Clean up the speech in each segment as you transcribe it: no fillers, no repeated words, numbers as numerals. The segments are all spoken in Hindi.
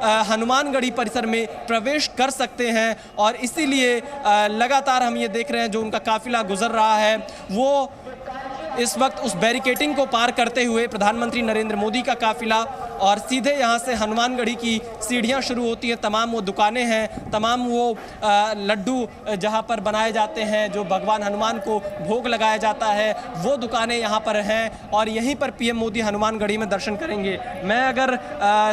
हनुमानगढ़ी परिसर में प्रवेश कर सकते हैं। और इसीलिए लगातार हम ये देख रहे हैं जो उनका काफिला गुजर रहा है वो इस वक्त उस बैरिकेडिंग को पार करते हुए प्रधानमंत्री नरेंद्र मोदी का काफिला और सीधे यहाँ से हनुमानगढ़ी की सीढ़ियाँ शुरू होती हैं। तमाम वो दुकानें हैं, तमाम वो लड्डू जहाँ पर बनाए जाते हैं, जो भगवान हनुमान को भोग लगाया जाता है, वो दुकानें यहाँ पर हैं और यहीं पर पीएम मोदी हनुमानगढ़ी में दर्शन करेंगे। मैं अगर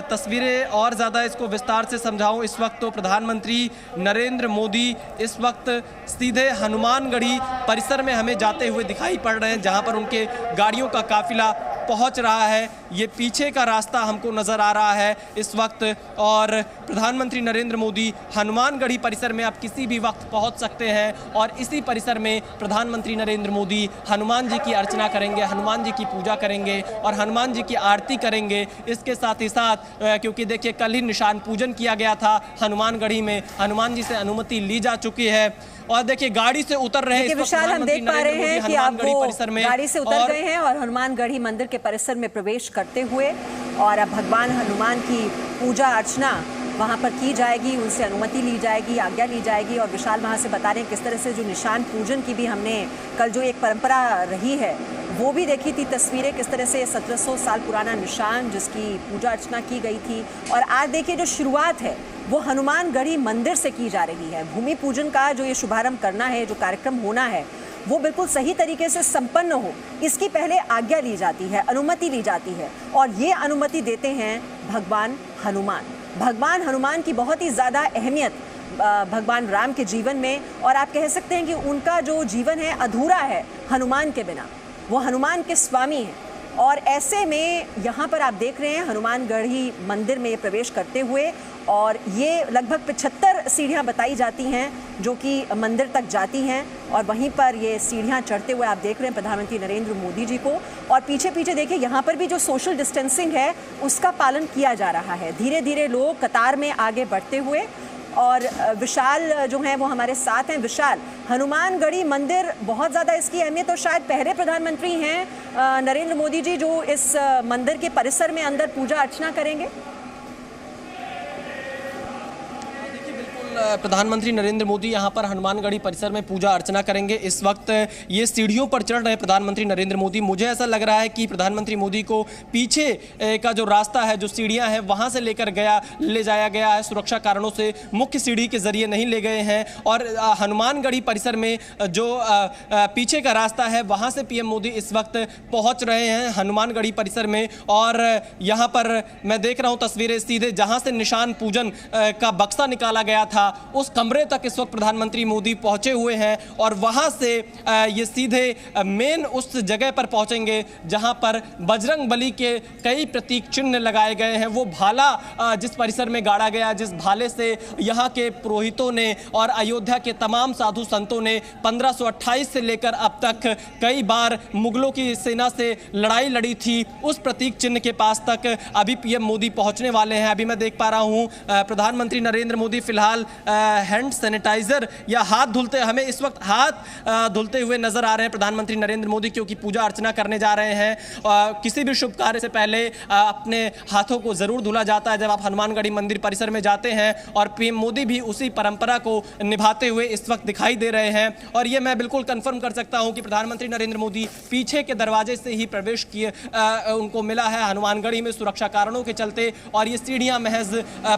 तस्वीरें और ज़्यादा इसको विस्तार से समझाऊँ, इस वक्त तो प्रधानमंत्री नरेंद्र मोदी इस वक्त सीधे हनुमानगढ़ी परिसर में हमें जाते हुए दिखाई पड़ रहे हैं, जहाँ पर उनके गाड़ियों का काफिला पहुंच रहा है। ये पीछे का रास्ता हमको नज़र आ रहा है इस वक्त और प्रधानमंत्री नरेंद्र मोदी हनुमानगढ़ी परिसर में अब किसी भी वक्त पहुंच सकते हैं और इसी परिसर में प्रधानमंत्री नरेंद्र मोदी हनुमान जी की अर्चना करेंगे, हनुमान जी की पूजा करेंगे और हनुमान जी की आरती करेंगे। इसके साथ ही साथ क्योंकि देखिए कल ही निशान पूजन किया गया था हनुमानगढ़ी में, हनुमान जी से अनुमति ली जा चुकी है और देखिए गाड़ी से उतर रहे हैं विशाल, हम देख पा रहे हैं कि आप वो परिसर में गाड़ी से उतर गए हैं और हनुमानगढ़ी मंदिर के परिसर में प्रवेश करते हुए और अब भगवान हनुमान की पूजा अर्चना वहां पर की जाएगी, उनसे अनुमति ली जाएगी, आज्ञा ली जाएगी। और विशाल वहां से बता रहे हैं किस तरह से जो निशान पूजन की भी हमने कल जो एक परंपरा रही है वो भी देखी थी तस्वीरें, किस तरह से 1700 साल पुराना निशान जिसकी पूजा अर्चना की गई थी। और आज देखिए जो शुरुआत है वो हनुमानगढ़ी मंदिर से की जा रही है। भूमि पूजन का जो ये शुभारंभ करना है, जो कार्यक्रम होना है वो बिल्कुल सही तरीके से संपन्न हो, इसकी पहले आज्ञा ली जाती है, अनुमति ली जाती है और ये अनुमति देते हैं भगवान हनुमान। भगवान हनुमान की बहुत ही ज़्यादा अहमियत भगवान राम के जीवन में और आप कह सकते हैं कि उनका जो जीवन है अधूरा है हनुमान के बिना। वो हनुमान के स्वामी हैं और ऐसे में यहाँ पर आप देख रहे हैं हनुमानगढ़ी मंदिर में प्रवेश करते हुए और ये लगभग 75 सीढ़ियाँ बताई जाती हैं जो कि मंदिर तक जाती हैं और वहीं पर ये सीढ़ियाँ चढ़ते हुए आप देख रहे हैं प्रधानमंत्री नरेंद्र मोदी जी को। और पीछे पीछे देखिए यहाँ पर भी जो सोशल डिस्टेंसिंग है उसका पालन किया जा रहा है। धीरे धीरे लोग कतार में आगे बढ़ते हुए और विशाल जो हैं वो हमारे साथ हैं। विशाल, हनुमानगढ़ी मंदिर बहुत ज़्यादा इसकी अहमियत और शायद पहले प्रधानमंत्री हैं नरेंद्र मोदी जी जो इस मंदिर के परिसर में अंदर पूजा अर्चना करेंगे। प्रधानमंत्री नरेंद्र मोदी यहाँ पर हनुमानगढ़ी परिसर में पूजा अर्चना करेंगे। इस वक्त ये सीढ़ियों पर चढ़ रहे प्रधानमंत्री नरेंद्र मोदी। मुझे ऐसा लग रहा है कि प्रधानमंत्री मोदी को पीछे का जो रास्ता है, जो सीढ़ियाँ हैं वहाँ से ले जाया गया है। सुरक्षा कारणों से मुख्य सीढ़ी के जरिए नहीं ले गए हैं और हनुमानगढ़ी परिसर में जो पीछे का रास्ता है वहाँ से पीएम मोदी इस वक्त पहुँच रहे हैं हनुमानगढ़ी परिसर में। और यहाँ पर मैं देख रहा हूँ तस्वीरें, सीधे जहाँ से निशान पूजन का बक्सा निकाला गया था उस कमरे तक इस वक्त प्रधानमंत्री मोदी पहुंचे हुए हैं और वहां से ये सीधे मेन उस जगह पर पहुंचेंगे जहां पर बजरंग बली के कई प्रतीक चिन्ह लगाए गए हैं। वो भाला जिस परिसर में गाड़ा गया, जिस भाले से यहां के पुरोहितों ने और अयोध्या के तमाम साधु संतों ने 1528 से लेकर अब तक कई बार मुगलों की सेना से लड़ाई लड़ी थी, उस प्रतीक चिन्ह के पास तक अभी पीएम मोदी पहुंचने वाले हैं। अभी मैं देख पा रहा हूं प्रधानमंत्री नरेंद्र मोदी फिलहाल हैंड सैनिटाइजर या हाथ धुलते, हमें इस वक्त हाथ धुलते हुए नजर आ रहे हैं प्रधानमंत्री नरेंद्र मोदी, क्योंकि पूजा अर्चना करने जा रहे हैं। किसी भी शुभ कार्य से पहले अपने हाथों को जरूर धुला जाता है जब आप हनुमानगढ़ी मंदिर परिसर में जाते हैं और पीएम मोदी भी उसी परंपरा को निभाते हुए इस वक्त दिखाई दे रहे हैं। और ये मैं बिल्कुल कंफर्म कर सकता हूं कि प्रधानमंत्री नरेंद्र मोदी पीछे के दरवाजे से ही प्रवेश किए उनको मिला है हनुमानगढ़ी में सुरक्षा कारणों के चलते। और ये सीढ़ियां महज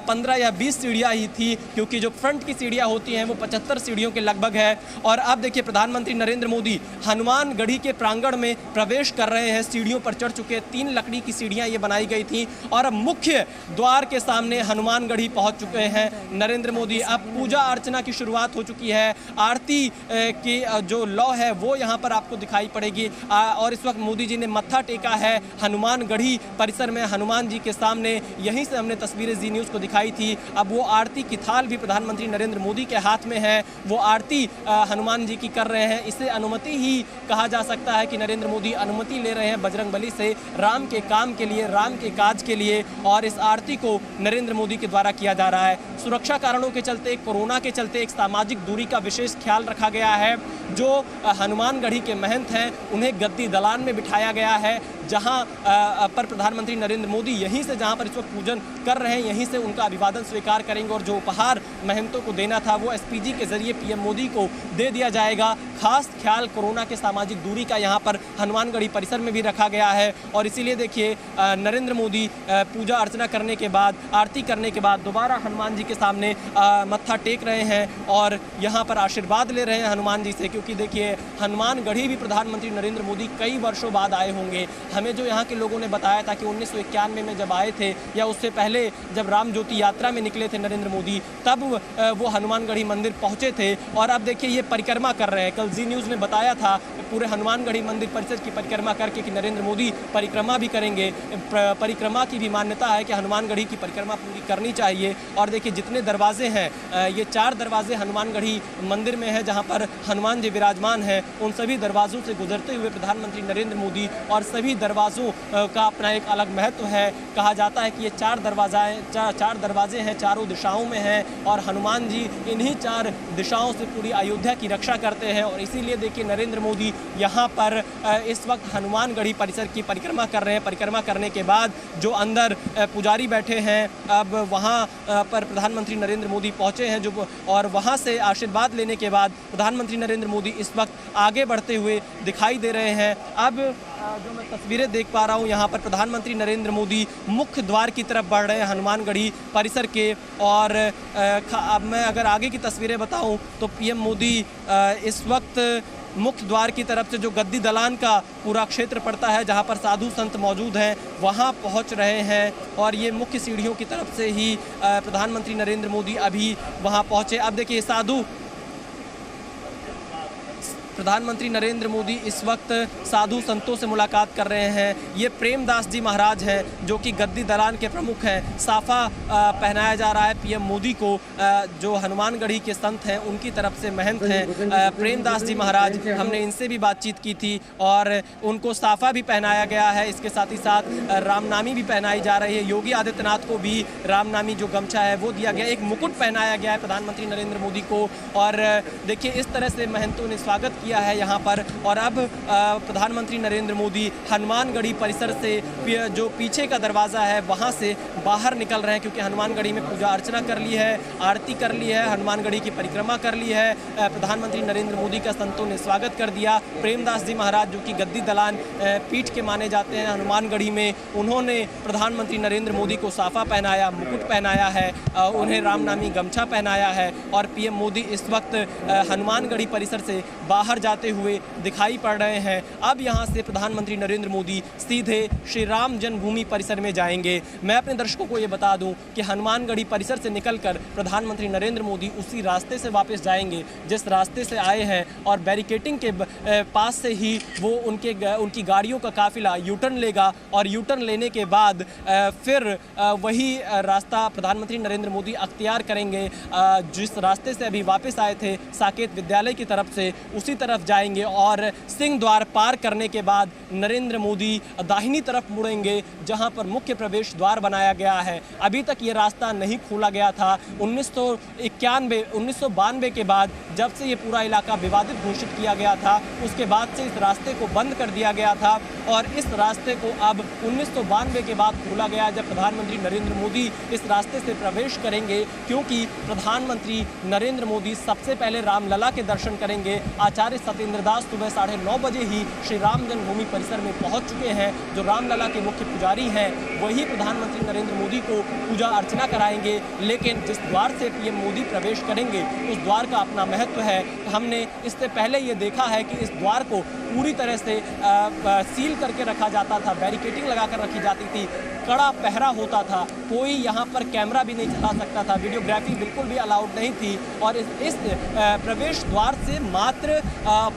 15 या 20 सीढ़ियां ही थी, क्योंकि जो फ्रंट की सीढ़ियां होती हैं वो 75 सीढ़ियों के लगभग है। और अब देखिए प्रधानमंत्री नरेंद्र मोदी हनुमानगढ़ी के प्रांगण में प्रवेश कर रहे हैं, सीढ़ियों पर चढ़ चुके हैं। 3 लकड़ी की सीढ़ियां ये बनाई गई थी और अब मुख्य द्वार के सामने हनुमानगढ़ी पहुंच चुके हैं नरेंद्र मोदी। अब पूजा अर्चना की शुरुआत हो चुकी है, आरती की जो लौ है वो यहाँ पर आपको दिखाई पड़ेगी। और इस वक्त मोदी जी ने मत्था टेका है हनुमानगढ़ी परिसर में हनुमान जी के सामने, यहीं से हमने तस्वीरें जी न्यूज़ को दिखाई थी। अब वो आरती की थाल भी प्रधानमंत्री नरेंद्र मोदी के हाथ में है, वो आरती हनुमान जी की कर रहे हैं। इसे अनुमति ही कहा जा सकता है कि नरेंद्र मोदी अनुमति ले रहे हैं बजरंग बली से राम के काम के लिए, राम के काज के लिए। और इस आरती को नरेंद्र मोदी के द्वारा किया जा रहा है। सुरक्षा कारणों के चलते, कोरोना के चलते एक सामाजिक दूरी का विशेष ख्याल रखा गया है। जो हनुमानगढ़ी के महंत हैं उन्हें गद्दी दलान में बिठाया गया है, जहां पर प्रधानमंत्री नरेंद्र मोदी यहीं से, जहां पर इस वक्त पूजन कर रहे हैं, यहीं से उनका अभिवादन स्वीकार करेंगे और जो उपहार महंतों को देना था वो एसपीजी के जरिए पीएम मोदी को दे दिया जाएगा। खास ख्याल कोरोना के सामाजिक दूरी का यहाँ पर हनुमानगढ़ी परिसर में भी रखा गया है और इसीलिए देखिए नरेंद्र मोदी पूजा अर्चना करने के बाद, आरती करने के बाद दोबारा हनुमान जी के सामने मत्था टेक रहे हैं और यहाँ पर आशीर्वाद ले रहे हैं हनुमान जी से, क्योंकि देखिए हनुमानगढ़ी भी प्रधानमंत्री नरेंद्र मोदी कई वर्षों बाद आए होंगे। हमें जो यहाँ के लोगों ने बताया था कि 1991 में जब आए थे या उससे पहले जब राम ज्योति यात्रा में निकले थे नरेंद्र मोदी, तब वो हनुमानगढ़ी मंदिर पहुँचे थे और अब देखिए ये परिक्रमा कर रहे हैं। कल जी न्यूज़ ने बताया था पूरे हनुमानगढ़ी मंदिर परिसर की परिक्रमा करके कि नरेंद्र मोदी परिक्रमा भी करेंगे। परिक्रमा की भी मान्यता है कि हनुमानगढ़ी की परिक्रमा पूरी करनी चाहिए और देखिए जितने दरवाजे हैं, ये 4 दरवाजे हनुमानगढ़ी मंदिर में है जहां पर हनुमान जी विराजमान हैं, उन सभी दरवाजों से गुजरते हुए प्रधानमंत्री नरेंद्र मोदी, और सभी दरवाजों का अपना एक अलग महत्व है। कहा जाता है कि ये 4 दरवाजे हैं, चारों दिशाओं में हैं और हनुमान जी इन्हीं 4 दिशाओं से पूरी अयोध्या की रक्षा करते हैं और इसीलिए देखिए नरेंद्र मोदी यहाँ पर इस वक्त हनुमानगढ़ी परिसर की परिक्रमा कर रहे हैं। परिक्रमा करने के बाद जो अंदर पुजारी बैठे हैं, अब वहाँ पर प्रधानमंत्री नरेंद्र मोदी पहुँचे हैं जो, और वहाँ से आशीर्वाद लेने के बाद प्रधानमंत्री नरेंद्र मोदी इस वक्त आगे बढ़ते हुए दिखाई दे रहे हैं। अब जो मैं तस्वीरें देख पा रहा हूँ यहाँ पर प्रधानमंत्री नरेंद्र मोदी मुख्य द्वार की तरफ बढ़ रहे हैं हनुमानगढ़ी परिसर के, और अब मैं अगर आगे की तस्वीरें बताऊँ तो पीएम मोदी इस वक्त मुख्य द्वार की तरफ से जो गद्दी दलान का पूरा क्षेत्र पड़ता है जहां पर साधु संत मौजूद हैं वहां पहुंच रहे हैं और ये मुख्य सीढ़ियों की तरफ से ही प्रधानमंत्री नरेंद्र मोदी अभी वहां पहुंचे। अब देखिए प्रधानमंत्री नरेंद्र मोदी इस वक्त साधु संतों से मुलाकात कर रहे हैं। ये प्रेमदास जी महाराज हैं जो कि गद्दी दलान के प्रमुख हैं। साफा पहनाया जा रहा है पीएम मोदी को, जो हनुमानगढ़ी के संत हैं उनकी तरफ से महंत हैं प्रेमदास जी महाराज। हमने इनसे भी बातचीत की थी और उनको साफा भी पहनाया गया है। इसके साथ ही साथ रामनामी भी पहनाई जा रही है। योगी आदित्यनाथ को भी रामनामी जो गमछा है वो दिया गया, एक मुकुट पहनाया गया है प्रधानमंत्री नरेंद्र मोदी को। और देखिए इस तरह से महंतों ने स्वागत किया है यहाँ पर। और अब प्रधानमंत्री नरेंद्र मोदी हनुमानगढ़ी परिसर से जो पीछे का दरवाज़ा है वहाँ से बाहर निकल रहे हैं, क्योंकि हनुमानगढ़ी में पूजा अर्चना कर ली है, आरती कर ली है, हनुमानगढ़ी की परिक्रमा कर ली है। प्रधानमंत्री नरेंद्र मोदी का संतों ने स्वागत कर दिया। प्रेमदास जी महाराज जो कि गद्दी दलान पीठ के माने जाते हैं हनुमानगढ़ी में, उन्होंने प्रधानमंत्री नरेंद्र मोदी को साफा पहनाया, मुकुट पहनाया है, उन्हें रामनामी गमछा पहनाया है और पीएम मोदी इस वक्त हनुमानगढ़ी परिसर से बाहर जाते हुए दिखाई पड़ रहे हैं। अब यहां से प्रधानमंत्री नरेंद्र मोदी सीधे श्री राम जन्मभूमि परिसर में जाएंगे। मैं अपने दर्शकों को ये बता दूं कि हनुमानगढ़ी परिसर से निकलकर प्रधानमंत्री नरेंद्र मोदी उसी रास्ते से वापस जाएंगे जिस रास्ते से आए हैं और बैरिकेटिंग के पास से ही वो उनकी गाड़ियों का काफिला यूटर्न लेगा और यूटर्न लेने के बाद फिर वही रास्ता प्रधानमंत्री नरेंद्र मोदी अख्तियार करेंगे। जिस रास्ते से अभी वापस आए थे साकेत विद्यालय की तरफ से, उसी तरफ जाएंगे और सिंह द्वार पार करने के बाद नरेंद्र मोदी दाहिनी तरफ मुड़ेंगे जहां पर मुख्य प्रवेश द्वार बनाया गया है। अभी तक ये रास्ता नहीं खोला गया था। 1992 के बाद जब से ये पूरा इलाका विवादित घोषित किया गया था उसके बाद से इस रास्ते को बंद कर दिया गया था और इस रास्ते को अब 1992 के बाद खोला गया जब प्रधानमंत्री नरेंद्र मोदी इस रास्ते से प्रवेश करेंगे, क्योंकि प्रधानमंत्री नरेंद्र मोदी सबसे पहले रामलला के दर्शन करेंगे। आचार्य सत्येंद्र दास सुबह 9:30 बजे ही श्री राम जन्मभूमि परिसर में पहुंच चुके हैं। जो रामलला के मुख्य पुजारी हैं वही प्रधानमंत्री नरेंद्र मोदी को पूजा अर्चना कराएंगे, लेकिन जिस द्वार से पीएम मोदी प्रवेश करेंगे उस द्वार का अपना महत्व है। हमने इससे पहले ये देखा है कि इस द्वार को पूरी तरह से सील करके रखा जाता था, बैरिकेटिंग लगाकर रखी जाती थी, कड़ा पहरा होता था, कोई यहाँ पर कैमरा भी नहीं चला सकता था, वीडियोग्राफी बिल्कुल भी अलाउड नहीं थी। और इस प्रवेश द्वार से मात्र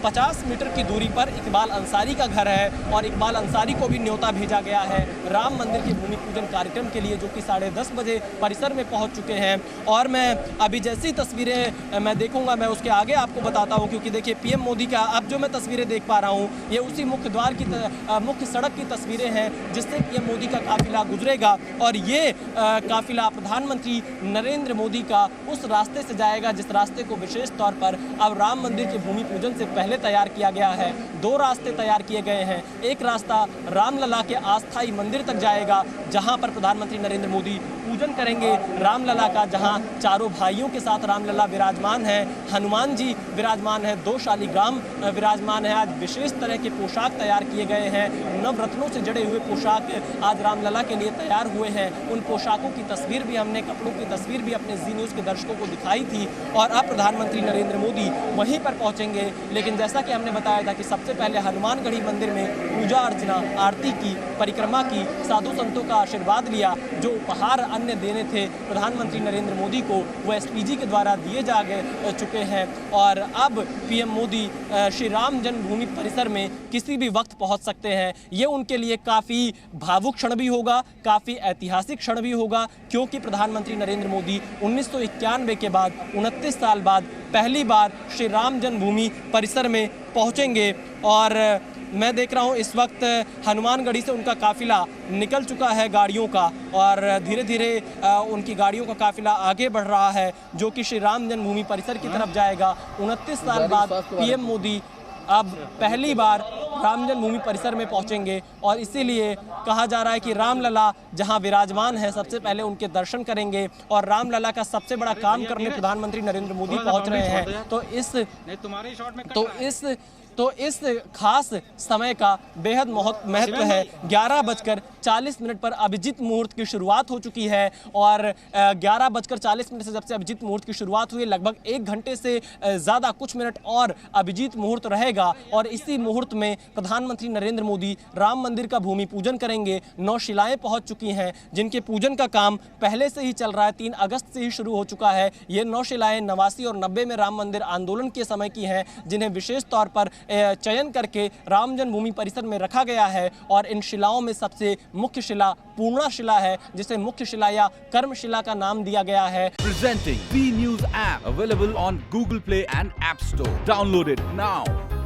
50 मीटर की दूरी पर इकबाल अंसारी का घर है और इकबाल अंसारी को भी न्योता भेजा गया है राम मंदिर के भूमि पूजन कार्यक्रम के लिए, जो कि 10:30 बजे परिसर में पहुँच चुके हैं। और मैं अभी जैसी तस्वीरें मैं देखूंगा मैं उसके आगे आपको बताता हूँ, क्योंकि देखिए पीएम मोदी का अब जो मैं तस्वीरें देख पा रहा हूँ ये उसी मुख्य द्वार की मुख्य सड़क की तस्वीरें हैं जिससे पीएम मोदी का काफिला काफिला गुजरेगा और ये काफिला प्रधानमंत्री नरेंद्र मोदी का उस रास्ते से जाएगा जिस रास्ते को विशेष तौर पर अब राम मंदिर के भूमि पूजन से पहले तैयार किया गया है। 2 रास्ते तैयार किए गए हैं। एक रास्ता रामलला के अस्थायी मंदिर तक जाएगा जहां पर प्रधानमंत्री नरेंद्र मोदी पूजन करेंगे रामलला का, जहां चारों भाइयों के साथ रामलला विराजमान है, हनुमान जी विराजमान है, 2 शालिग्राम विराजमान है। आज विशेष तरह के पोशाक तैयार किए गए हैं, नवरत्नों से जड़े हुए पोशाक आज रामलला के लिए तैयार हुए हैं। उन पोशाकों की तस्वीर भी हमने, कपड़ों की तस्वीर भी अपने जी न्यूज़ के दर्शकों को दिखाई थी। और अब प्रधानमंत्री नरेंद्र मोदी वहीं पर पहुंचेंगे, लेकिन जैसा कि हमने बताया था कि सबसे पहले हनुमानगढ़ी मंदिर में पूजा अर्चना, आरती की, परिक्रमा की, साधु संतों का आशीर्वाद लिया। जो उपहार अन्य देने थे प्रधानमंत्री नरेंद्र मोदी को वो एसपीजी के द्वारा दिए जा चुके हैं और अब पीएम मोदी श्री राम जन्मभूमि परिसर में किसी भी वक्त पहुंच सकते हैं। ये उनके लिए काफ़ी भावुक क्षण भी होगा, काफ़ी ऐतिहासिक क्षण भी होगा, क्योंकि प्रधानमंत्री नरेंद्र मोदी 1991 के बाद 29 साल बाद पहली बार श्री राम जन्मभूमि परिसर में पहुंचेंगे। और मैं देख रहा हूं इस वक्त हनुमानगढ़ी से उनका काफिला निकल चुका है गाड़ियों का और धीरे धीरे उनकी गाड़ियों का काफिला आगे बढ़ रहा है जो कि श्री राम जन्मभूमि परिसर की तरफ जाएगा। 29 साल बाद पीएम मोदी अब पहली बार राम जन्मभूमि परिसर में पहुंचेंगे और इसीलिए कहा जा रहा है कि रामलला जहां विराजमान है सबसे पहले उनके दर्शन करेंगे और रामलला का सबसे बड़ा काम करने प्रधानमंत्री नरेंद्र मोदी पहुंच रहे हैं। तो इस खास समय का बेहद महत्व है। 11:40 पर अभिजीत मुहूर्त की शुरुआत हो चुकी है और 11:40 से जब से अभिजीत मुहूर्त की शुरुआत हुई लगभग 1 घंटे से ज़्यादा कुछ मिनट और अभिजीत मुहूर्त रहेगा और इसी मुहूर्त में प्रधानमंत्री नरेंद्र मोदी राम मंदिर का भूमि पूजन करेंगे। 9 शिलाएं पहुंच चुकी हैं जिनके पूजन का काम पहले से ही चल रहा है, 3 अगस्त से ही शुरू हो चुका है। ये 9 शिलाएं 89 और 90 में राम मंदिर आंदोलन के समय की हैं जिन्हें विशेष तौर पर चयन करके राम जन्मभूमि परिसर में रखा गया है और इन शिलाओं में सबसे मुख्य शिला पूर्णा शिला है जिसे मुख्य शिला या कर्म शिला का नाम दिया गया है। Presenting B News app available on Google Play and App Store. Download it now.